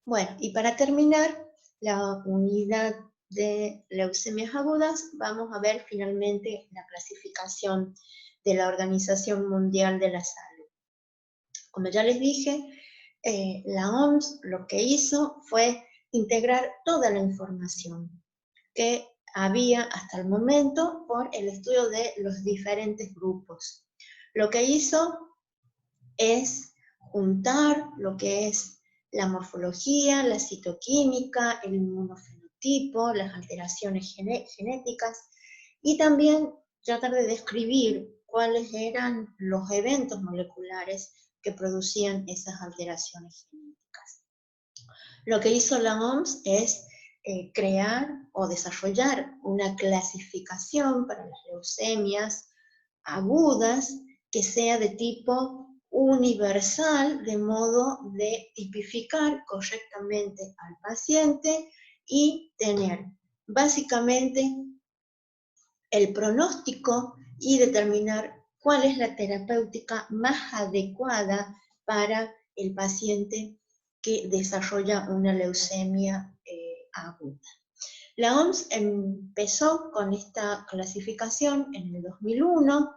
Bueno, y para terminar la unidad de leucemias agudas, vamos a ver finalmente la clasificación de la Organización Mundial de la Salud. Como ya les dije, la OMS lo que hizo fue integrar toda la información que había hasta el momento por el estudio de los diferentes grupos. Lo que hizo es juntar lo que es la morfología, la citoquímica, el inmunofenotipo, las alteraciones genéticas y también tratar de describir cuáles eran los eventos moleculares que producían esas alteraciones genéticas. Lo que hizo la OMS es crear o desarrollar una clasificación para las leucemias agudas que sea de tipo universal, de modo de tipificar correctamente al paciente y tener básicamente el pronóstico y determinar cuál es la terapéutica más adecuada para el paciente que desarrolla una leucemia aguda. La OMS empezó con esta clasificación en el 2001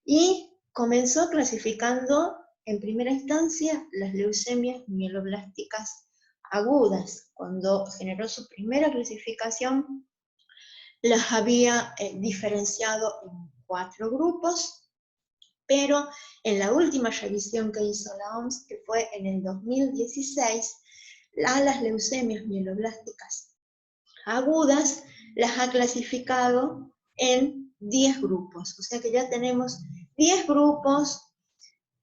y comenzó clasificando en primera instancia las leucemias mieloblásticas agudas. Cuando generó su primera clasificación, las había diferenciado en 4 grupos, pero en la última revisión que hizo la OMS, que fue en el 2016, las leucemias mieloblásticas agudas las ha clasificado en 10 grupos. O sea que ya tenemos 10 grupos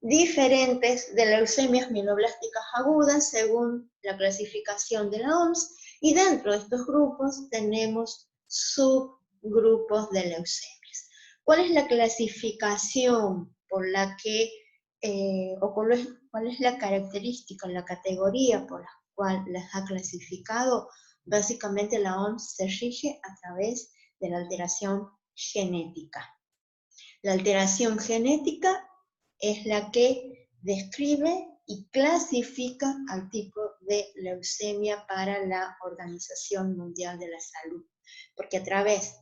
diferentes de leucemias mieloblásticas agudas según la clasificación de la OMS, y dentro de estos grupos tenemos subgrupos de leucemias. ¿Cuál es la clasificación por la que, o cuál es la característica, la categoría por la cual las ha clasificado? Básicamente la OMS se rige a través de la alteración genética. La alteración genética es la que describe y clasifica al tipo de leucemia para la Organización Mundial de la Salud, porque a través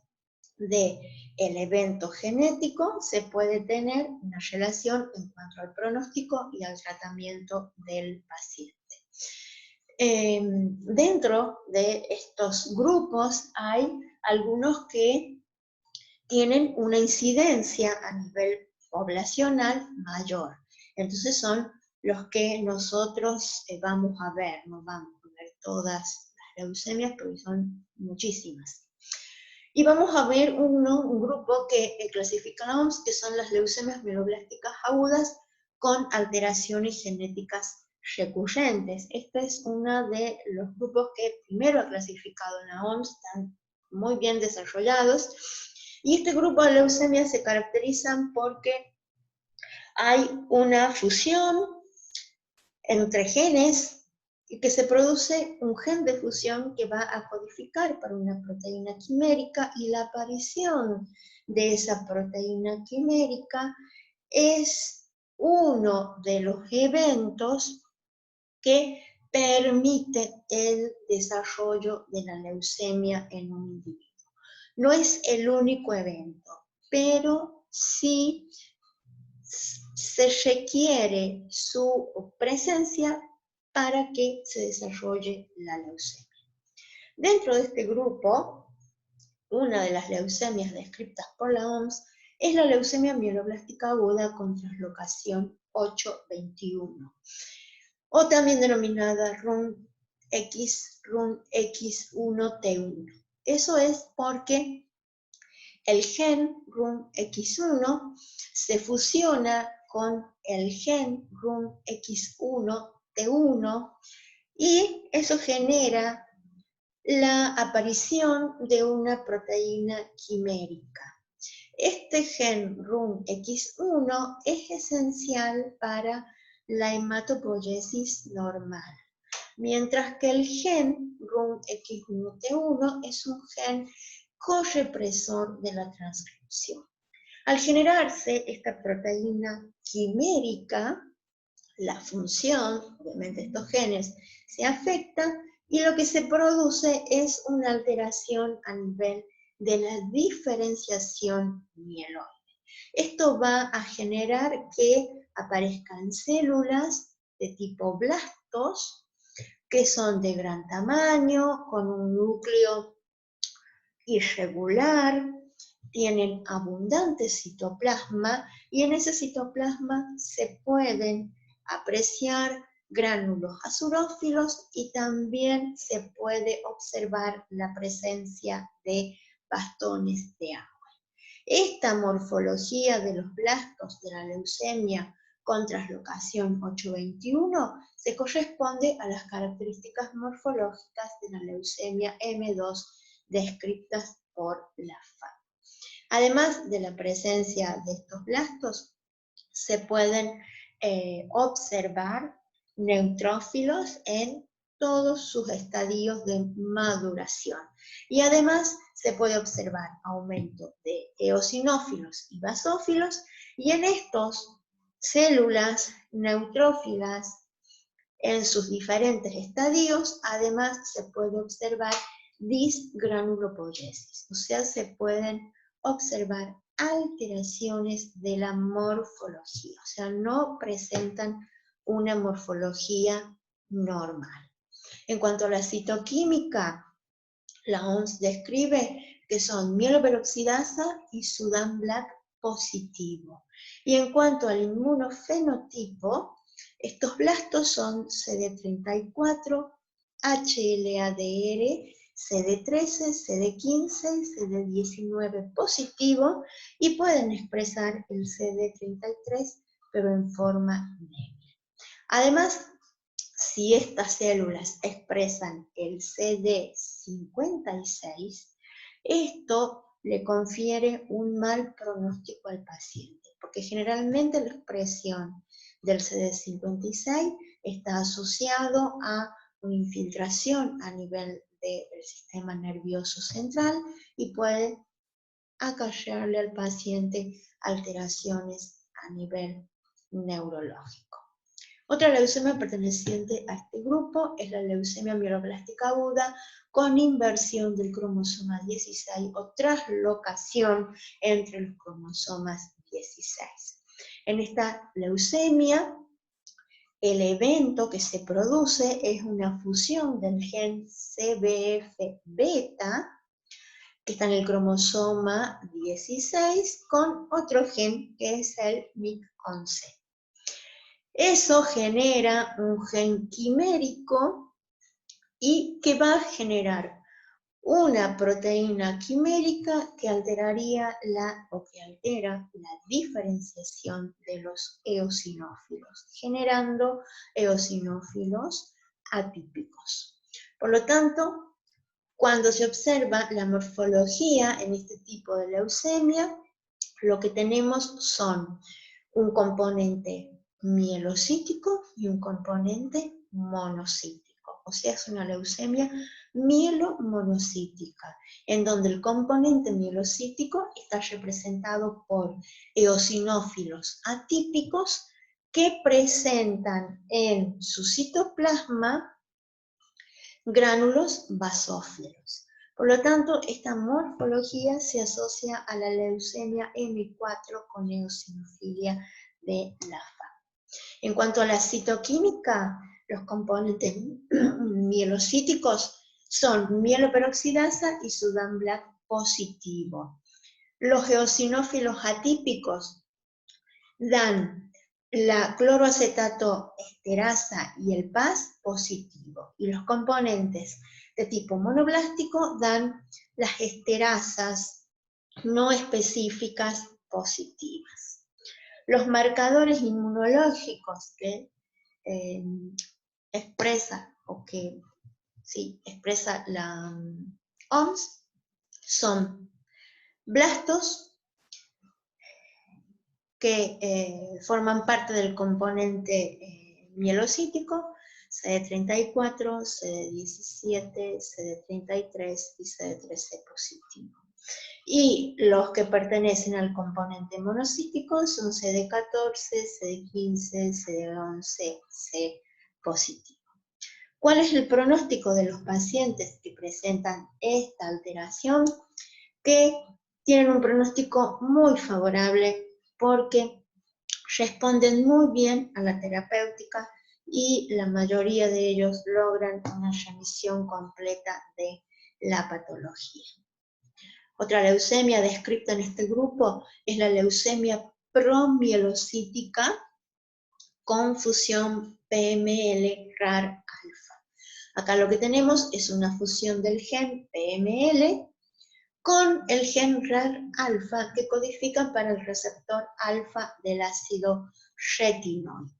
del evento genético se puede tener una relación en cuanto al pronóstico y al tratamiento del paciente. Dentro de estos grupos hay algunos que tienen una incidencia a nivel poblacional mayor. Entonces son los que nosotros vamos a ver, no vamos a ver todas las leucemias, porque son muchísimas. Y vamos a ver un grupo que clasificamos, que son las leucemias mieloblásticas agudas con alteraciones genéticas recurrentes. Este es uno de los grupos que primero ha clasificado la OMS, están muy bien desarrollados. Y este grupo de leucemias se caracterizan porque hay una fusión entre genes y que se produce un gen de fusión que va a codificar para una proteína quimérica, y la aparición de esa proteína quimérica es uno de los eventos que permite el desarrollo de la leucemia en un individuo. No es el único evento, pero sí se requiere su presencia para que se desarrolle la leucemia. Dentro de este grupo, una de las leucemias descritas por la OMS es la leucemia mieloblástica aguda con translocación 821, o también denominada RUNX1T1. Eso es porque el gen RUNX1 se fusiona con el gen RUNX1T1 y eso genera la aparición de una proteína quimérica. Este gen RUNX1 es esencial para la hematopoiesis normal, mientras que el gen RUNX1T1 es un gen correpresor de la transcripción. Al generarse esta proteína quimérica, la función, obviamente estos genes se afectan, y lo que se produce es una alteración a nivel de la diferenciación mieloide. Esto va a generar que aparezcan células de tipo blastos, que son de gran tamaño, con un núcleo irregular, tienen abundante citoplasma, y en ese citoplasma se pueden apreciar gránulos azurófilos y también se puede observar la presencia de bastones de agua. Esta morfología de los blastos de la leucemia con traslocación 821 se corresponde a las características morfológicas de la leucemia M2 descritas por la FAB. Además de la presencia de estos blastos, se pueden observar neutrófilos en todos sus estadios de maduración. Y además se puede observar aumento de eosinófilos y basófilos, y en estos células neutrófilas en sus diferentes estadios, además se puede observar disgranulopoiesis, o sea, se pueden observar alteraciones de la morfología, o sea, no presentan una morfología normal. En cuanto a la citoquímica, la OMS describe que son mieloperoxidasa y Sudan Black positivo. Y en cuanto al inmunofenotipo, estos blastos son CD34, HLA-DR, CD13, CD15 y CD19 positivo, y pueden expresar el CD33, pero en forma débil. Además, si estas células expresan el CD56, esto le confiere un mal pronóstico al paciente, porque generalmente la expresión del CD56 está asociado a una infiltración a nivel del sistema nervioso central y puede acarrearle al paciente alteraciones a nivel neurológico. Otra leucemia perteneciente a este grupo es la leucemia mieloblástica aguda con inversión del cromosoma 16 o traslocación entre los cromosomas 16. En esta leucemia, el evento que se produce es una fusión del gen CBF-beta, que está en el cromosoma 16, con otro gen que es el MYC-11. Eso genera un gen quimérico y que va a generar una proteína quimérica que altera la diferenciación de los eosinófilos, generando eosinófilos atípicos. Por lo tanto, cuando se observa la morfología en este tipo de leucemia, lo que tenemos son un componente mielocítico y un componente monocítico. O sea, es una leucemia mielomonocítica, en donde el componente mielocítico está representado por eosinófilos atípicos que presentan en su citoplasma gránulos basófilos. Por lo tanto, esta morfología se asocia a la leucemia M4 con eosinofilia de la FAB. En cuanto a la citoquímica, los componentes mielocíticos son mieloperoxidasa y Sudan Black positivo. Los eosinófilos atípicos dan la cloroacetato esterasa y el PAS positivo, y los componentes de tipo monoblástico dan las esterasas no específicas positivas. Los marcadores inmunológicos que expresa la OMS son blastos que forman parte del componente mielocítico, CD34, CD17, CD33 y CD13 positivo. Y los que pertenecen al componente monocítico son CD14, CD15, CD11, C positivo. ¿Cuál es el pronóstico de los pacientes que presentan esta alteración? Que tienen un pronóstico muy favorable porque responden muy bien a la terapéutica y la mayoría de ellos logran una remisión completa de la patología. Otra leucemia descrita en este grupo es la leucemia promielocítica con fusión PML-RAR-alfa. Acá lo que tenemos es una fusión del gen PML con el gen RAR-alfa que codifica para el receptor alfa del ácido retinoico.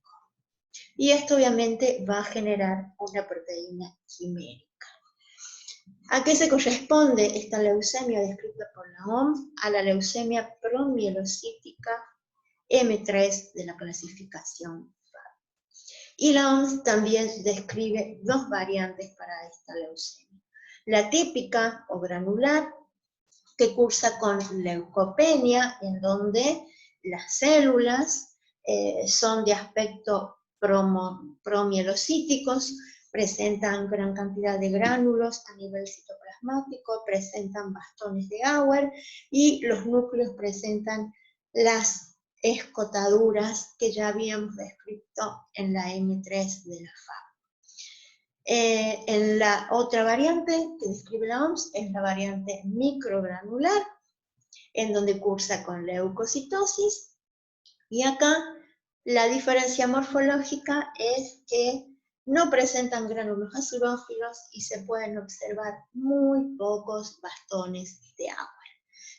Y esto obviamente va a generar una proteína quimérica. ¿A qué se corresponde esta leucemia descrita por la OMS? A la leucemia promielocítica M3 de la clasificación FAB. Y la OMS también describe dos variantes para esta leucemia. La típica o granular, que cursa con leucopenia, en donde las células son de aspecto promielocíticos, presentan gran cantidad de gránulos a nivel citoplasmático, presentan bastones de Auer y los núcleos presentan las escotaduras que ya habíamos descrito en la M3 de la FAB. En la otra variante que describe la OMS es la variante microgranular, en donde cursa con leucocitosis, y acá la diferencia morfológica es que no presentan gránulos acidophílos y se pueden observar muy pocos bastones de agua.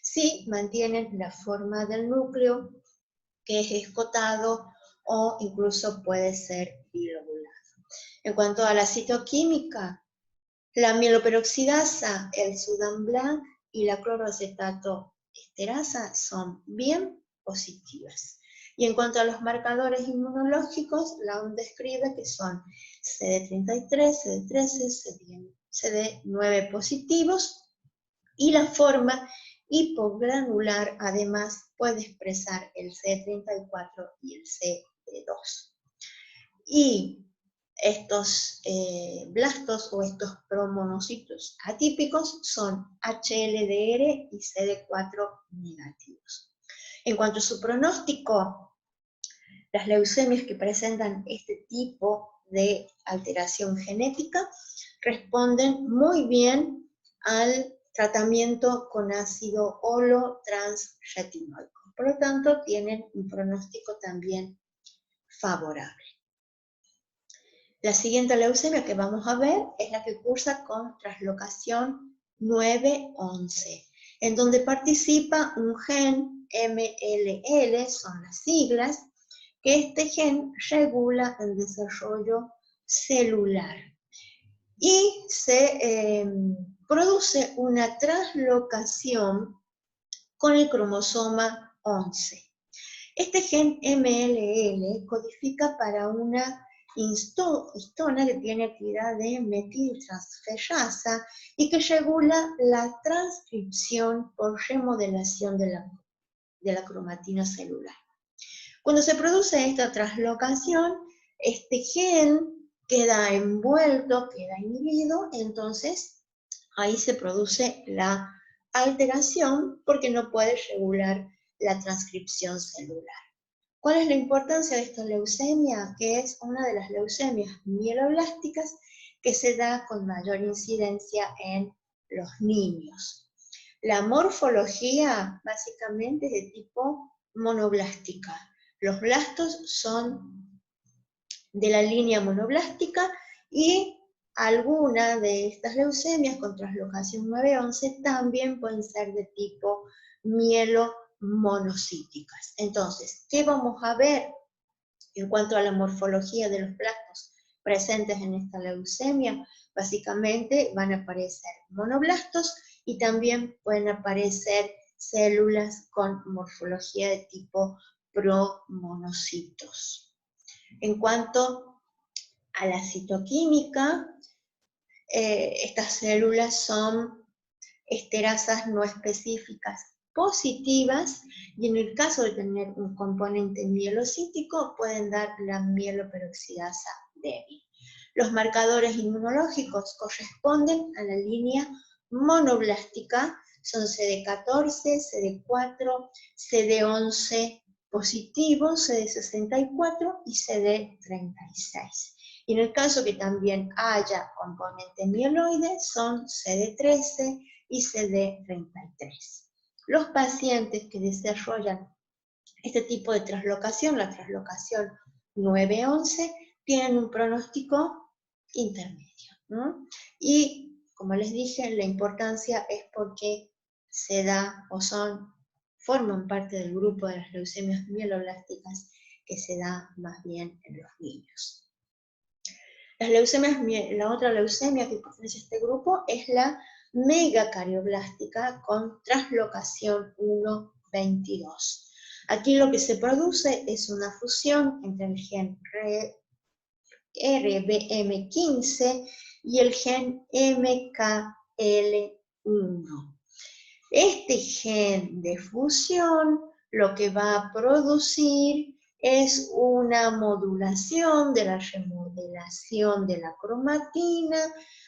Sí mantienen la forma del núcleo, que es escotado o incluso puede ser bilobulado. En cuanto a la citoquímica, la mieloperoxidasa, el Sudan Blanc y la cloroacetato esterasa son bien positivas. Y en cuanto a los marcadores inmunológicos, la OMS describe que son CD33, CD13, CD9 positivos, y la forma hipogranular además puede expresar el CD34 y el CD2. Y estos blastos o estos promonocitos atípicos son HLDR y CD4 negativos. En cuanto a su pronóstico, las leucemias que presentan este tipo de alteración genética responden muy bien al tratamiento con ácido holotransretinoico. Por lo tanto, tienen un pronóstico también favorable. La siguiente leucemia que vamos a ver es la que cursa con translocación 911, en donde participa un gen MLL, son las siglas, que este gen regula el desarrollo celular y se produce una translocación con el cromosoma 11. Este gen MLL codifica para una histona que tiene actividad de metiltransferasa y que regula la transcripción por remodelación de la cromatina celular. Cuando se produce esta translocación, este gen queda envuelto, queda inhibido, entonces ahí se produce la alteración porque no puede regular la transcripción celular. ¿Cuál es la importancia de esta leucemia? Que es una de las leucemias mieloblásticas que se da con mayor incidencia en los niños. La morfología básicamente es de tipo monoblástica. Los blastos son de la línea monoblástica y algunas de estas leucemias con translocación 911 también pueden ser de tipo mielomonocíticas. Entonces, ¿qué vamos a ver en cuanto a la morfología de los blastos presentes en esta leucemia? Básicamente van a aparecer monoblastos y también pueden aparecer células con morfología de tipo promonocitos. En cuanto a la citoquímica, estas células son esterasas no específicas positivas, y en el caso de tener un componente mielocítico pueden dar la mieloperoxidasa débil. Los marcadores inmunológicos corresponden a la línea monoblástica, son CD14, CD4, CD11 positivo, CD64 y CD36. Y en el caso que también haya componente mieloide, son CD13 y CD33. Los pacientes que desarrollan este tipo de translocación, la translocación 9-11, tienen un pronóstico intermedio, ¿no? Y como les dije, la importancia es porque se da o forman parte del grupo de las leucemias mieloblásticas que se da más bien en los niños. La otra leucemia que pertenece a este grupo es la megacarioblástica con translocación 1-22. Aquí lo que se produce es una fusión entre el gen RBM15 y el gen MKL1. Este gen de fusión lo que va a producir es una modulación de la remodelación de la cromatina,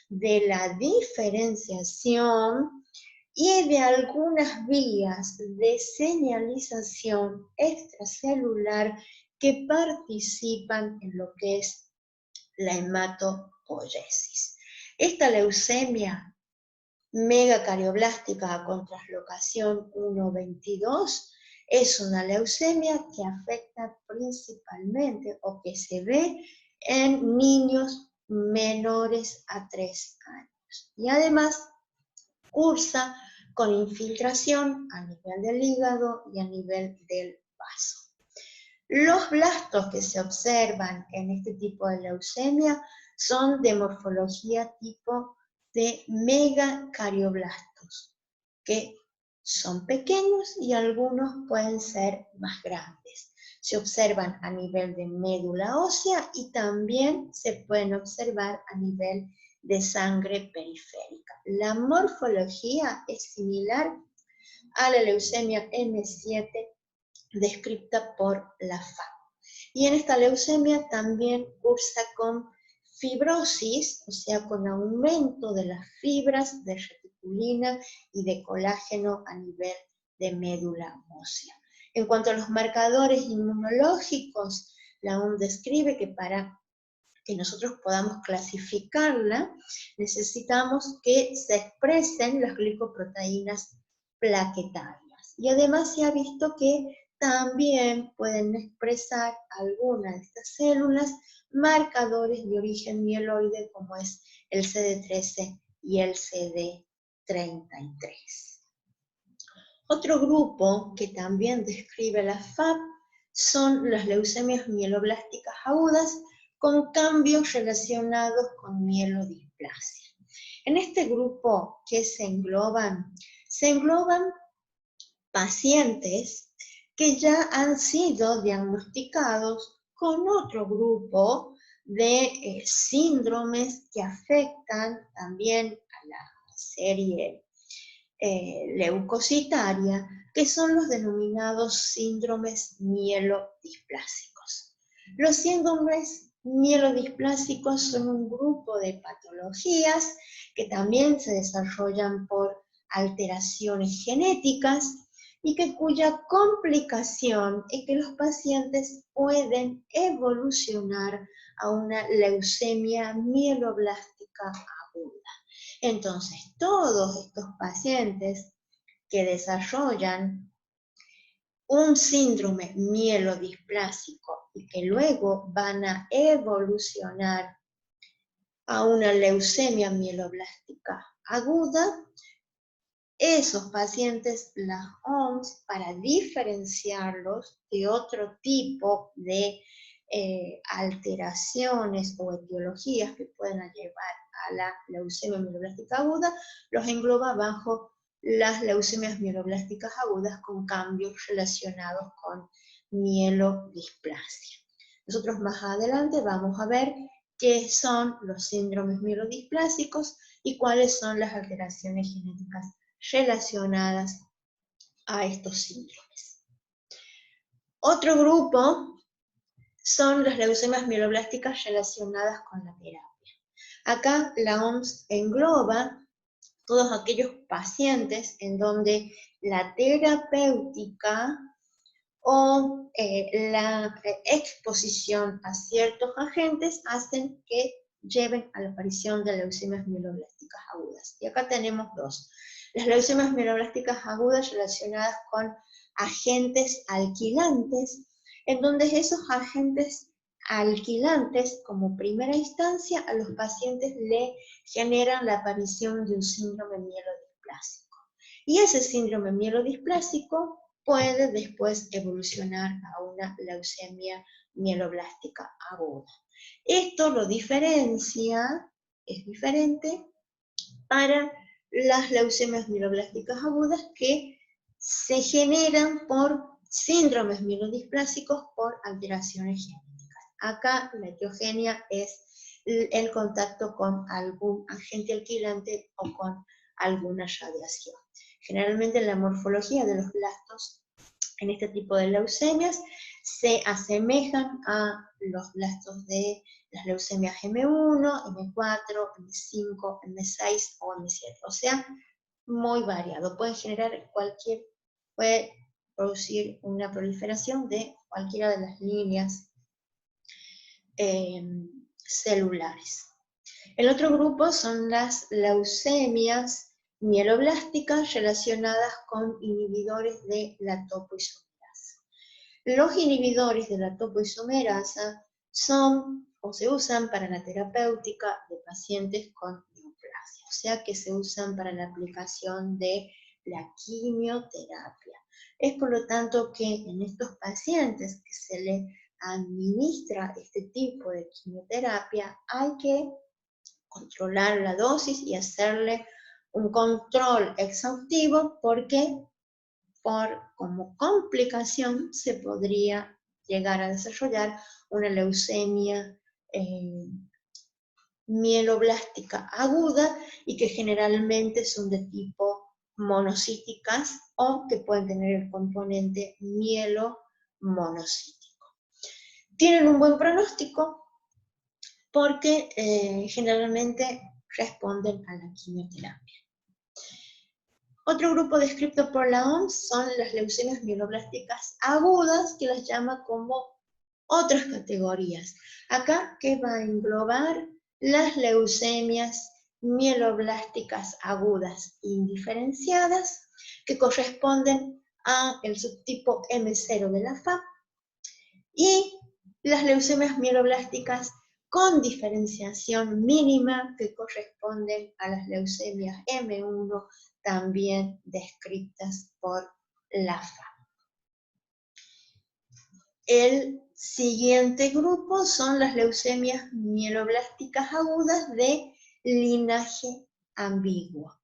de la diferenciación y de algunas vías de señalización extracelular que participan en lo que es la hematopoiesis. Esta leucemia megacarioblástica con translocación 1-22 es una leucemia que afecta principalmente o que se ve en niños menores a 3 años. Y además cursa con infiltración a nivel del hígado y a nivel del vaso. Los blastos que se observan en este tipo de leucemia son de morfología tipo de megacarioblastos, que son pequeños y algunos pueden ser más grandes. Se observan a nivel de médula ósea y también se pueden observar a nivel de sangre periférica. La morfología es similar a la leucemia M7 descrita por la FAB. Y en esta leucemia también cursa con fibrosis, o sea, con aumento de las fibras de reticulina y de colágeno a nivel de médula ósea. En cuanto a los marcadores inmunológicos, la OMS describe que para que nosotros podamos clasificarla, necesitamos que se expresen las glicoproteínas plaquetarias. Y además se ha visto que también pueden expresar algunas de estas células marcadores de origen mieloide como es el CD13 y el CD33. Otro grupo que también describe la FAB son las leucemias mieloblásticas agudas con cambios relacionados con mielodisplasia. En este grupo, ¿qué se engloban? Se engloban pacientes que ya han sido diagnosticados con otro grupo de síndromes que afectan también a la serie leucocitaria, que son los denominados síndromes mielodisplásicos. Los síndromes mielodisplásicos son un grupo de patologías que también se desarrollan por alteraciones genéticas y cuya complicación es que los pacientes pueden evolucionar a una leucemia mieloblástica aguda. Entonces, todos estos pacientes que desarrollan un síndrome mielodisplásico y que luego van a evolucionar a una leucemia mieloblástica aguda, esos pacientes, la OMS, para diferenciarlos de otro tipo de alteraciones o etiologías que pueden llevar a la leucemia mieloblástica aguda, los engloba bajo las leucemias mieloblásticas agudas con cambios relacionados con mielodisplasia. Nosotros más adelante vamos a ver qué son los síndromes mielodisplásicos y cuáles son las alteraciones genéticas relacionadas a estos síndromes. Otro grupo son las leucemias mieloblásticas relacionadas con la terapia. Acá la OMS engloba todos aquellos pacientes en donde la terapéutica o la exposición a ciertos agentes hacen que lleven a la aparición de leucemias mieloblásticas agudas. Y acá tenemos dos. Las leucemias mieloblásticas agudas relacionadas con agentes alquilantes, en donde esos agentes alquilantes, como primera instancia, a los pacientes le generan la aparición de un síndrome mielodisplásico. Y ese síndrome mielodisplásico puede después evolucionar a una leucemia mieloblástica aguda. Esto lo diferencia, es diferente para las leucemias mieloblásticas agudas que se generan por síndromes mielodisplásicos por alteraciones genéticas. Acá la etiogenia es el contacto con algún agente alquilante o con alguna radiación. Generalmente la morfología de los blastos en este tipo de leucemias se asemejan a los blastos de las leucemias M1, M4, M5, M6 o M7. O sea, muy variado. Puede producir una proliferación de cualquiera de las líneas celulares. El otro grupo son las leucemias mieloblásticas relacionadas con inhibidores de la topoisomerasa. Los inhibidores de la topoisomerasa son o se usan para la terapéutica de pacientes con neoplasia, o sea que se usan para la aplicación de la quimioterapia. Es por lo tanto que en estos pacientes que se les administra este tipo de quimioterapia hay que controlar la dosis y hacerle un control exhaustivo porque como complicación se podría llegar a desarrollar una leucemia mieloblástica aguda y que generalmente son de tipo monocíticas o que pueden tener el componente mielomonocítico. Tienen un buen pronóstico porque generalmente responden a la quimioterapia. Otro grupo descrito por la OMS son las leucemias mieloblásticas agudas, que las llama como otras categorías. Acá, que va a englobar las leucemias mieloblásticas agudas indiferenciadas, que corresponden al subtipo M0 de la FAP, y las leucemias mieloblásticas con diferenciación mínima, que corresponden a las leucemias M1, también descritas por la FAP. El siguiente grupo son las leucemias mieloblásticas agudas de linaje ambiguo.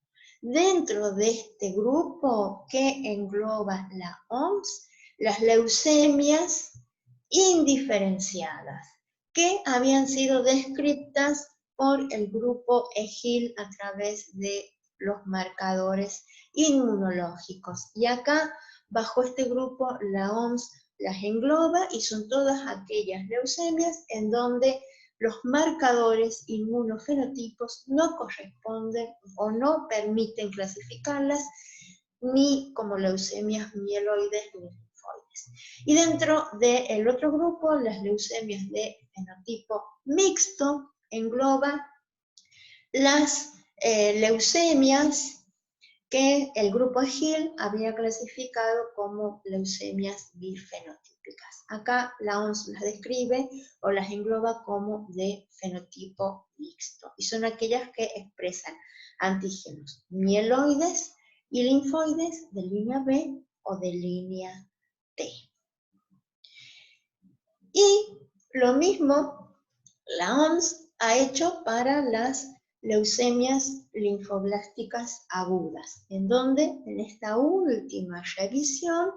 Dentro de este grupo que engloba la OMS, las leucemias indiferenciadas, que habían sido descritas por el grupo EGIL a través de los marcadores inmunológicos. Y acá, bajo este grupo, la OMS las engloba y son todas aquellas leucemias en donde los marcadores inmunofenotipos no corresponden o no permiten clasificarlas ni como leucemias mieloides ni linfoides. Y dentro del otro grupo, las leucemias de fenotipo mixto engloba las leucemias que el grupo EGIL había clasificado como leucemias bifenotípicas. Acá la OMS las describe o las engloba como de fenotipo mixto, y son aquellas que expresan antígenos mieloides y linfoides de línea B o de línea T. Y lo mismo la OMS ha hecho para las leucemias linfoblásticas agudas, en donde en esta última revisión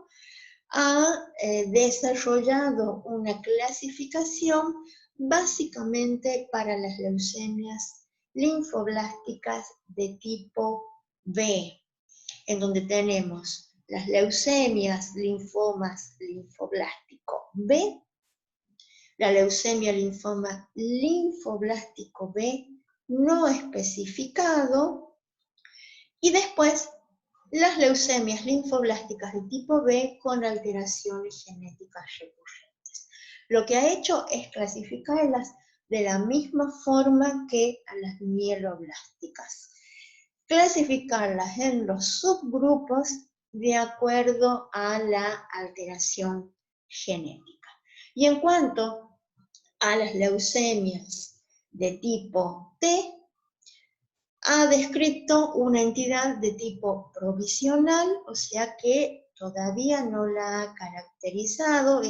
ha desarrollado una clasificación básicamente para las leucemias linfoblásticas de tipo B. en donde tenemos las leucemias, linfomas, linfoblástico B, la leucemia linfoma linfoblástico B no especificado, y después las leucemias linfoblásticas de tipo B con alteraciones genéticas recurrentes. Lo que ha hecho es clasificarlas de la misma forma que a las mieloblásticas. Clasificarlas en los subgrupos de acuerdo a la alteración genética. Y en cuanto a las leucemias de tipo T, ha descrito una entidad de tipo provisional, o sea que todavía no la ha caracterizado,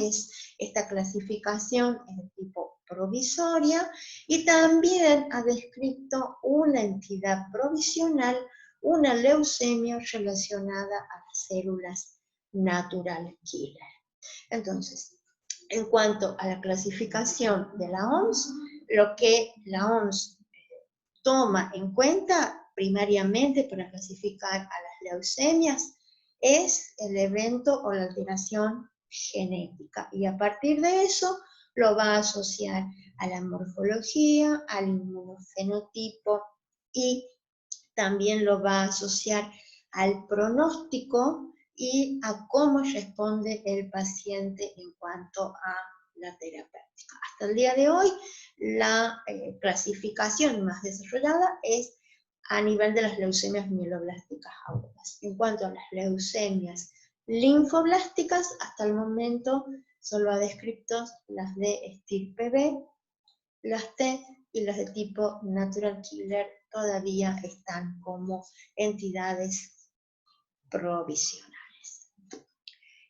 esta clasificación es de tipo provisoria, y también ha descrito una entidad provisional, una leucemia relacionada a las células natural killer. Entonces, en cuanto a la clasificación de la OMS, lo que la OMS toma en cuenta primariamente para clasificar a las leucemias es el evento o la alteración genética, y a partir de eso lo va a asociar a la morfología, al inmunofenotipo, y también lo va a asociar al pronóstico y a cómo responde el paciente en cuanto a la terapéutica. Hasta el día de hoy, la clasificación más desarrollada es a nivel de las leucemias mieloblásticas agudas. En cuanto a las leucemias linfoblásticas, hasta el momento solo ha descrito las de estirpe B, las T y las de tipo natural killer todavía están como entidades provisionales.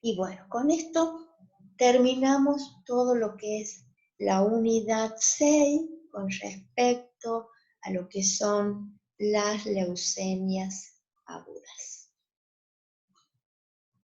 Y bueno, con esto terminamos todo lo que es la unidad 6 con respecto a lo que son las leucemias agudas.